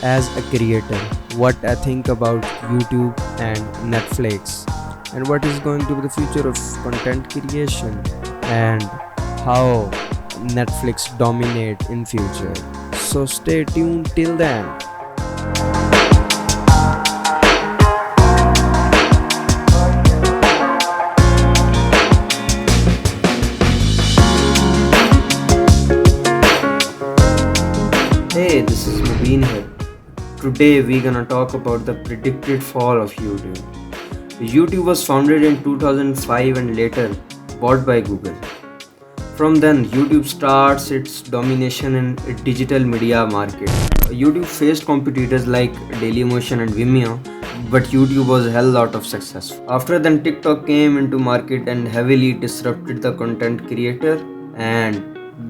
as a creator, what I think about YouTube and Netflix, and what is going to be the future of content creation, and how Netflix dominate in future. So stay tuned till then. Hey, this is Mubin here. Today we're gonna talk about the predicted fall of YouTube. YouTube was founded in 2005 and later bought by Google. From then, YouTube starts its domination in digital media market. YouTube faced competitors like Dailymotion and Vimeo, but YouTube was hell lot of success. After then, TikTok came into market and heavily disrupted the content creator and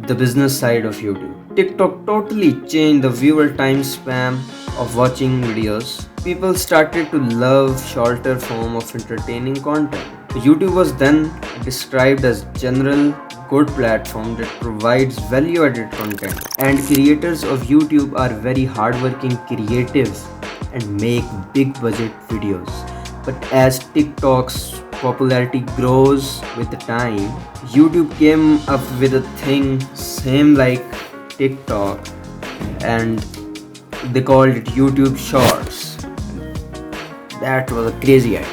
the business side of YouTube. TikTok totally changed the viewer time span of watching videos. People started to love shorter form of entertaining content. YouTube was then described as general good platform that provides value added content, and creators of YouTube are very hardworking, creative and make big budget videos. But as TikTok's popularity grows with the time, YouTube came up with a thing same like TikTok, and they called it YouTube Shorts. That was a crazy idea,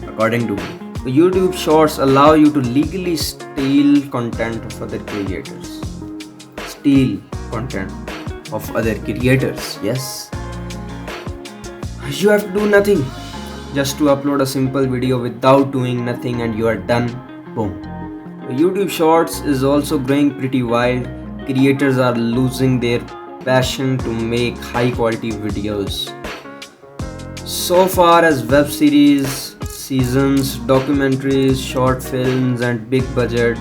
according to me. YouTube Shorts allow you to legally steal content of other creators. Steal content of other creators, yes. You have to do nothing, just to upload a simple video without doing nothing and you are done. Boom. YouTube Shorts is also growing pretty wild. Creators are losing their passion to make high quality videos. So far as web series, seasons, documentaries, short films and big budget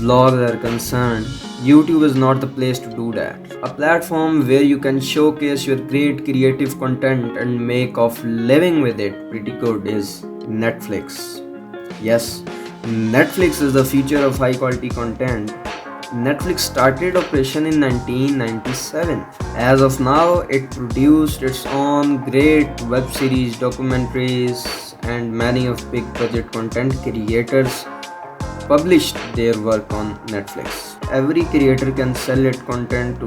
vlogs are concerned, YouTube is not the place to do that. A platform where you can showcase your great creative content and make of living with it pretty good is Netflix. Yes, Netflix is the future of high quality content. Netflix started operation in 1997. As of now, it produced its own great web series, documentaries, and many of big budget content creators published their work on Netflix. Every creator can sell its content to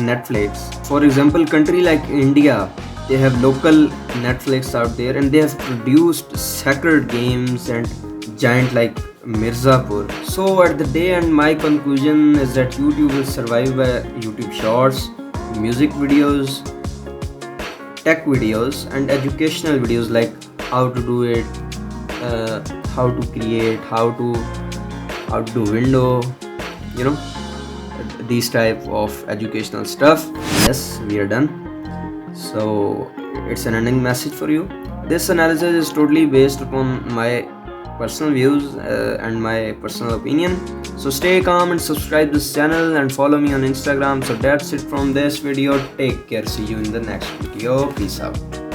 Netflix. For example, country like India, they have local Netflix out there and they have produced sacred games and giant like Mirzapur. So at the day end, my conclusion is that YouTube will survive by YouTube Shorts, music videos, tech videos, and educational videos like how to do it, how to create, how to do window, you know, these type of educational stuff. Yes, we are done. So it's an ending message for you. This analysis is totally based upon my personal views and my personal opinion. So stay calm and subscribe this channel and follow me on Instagram. So that's it from this video. Take care. See you in the next video. Peace out.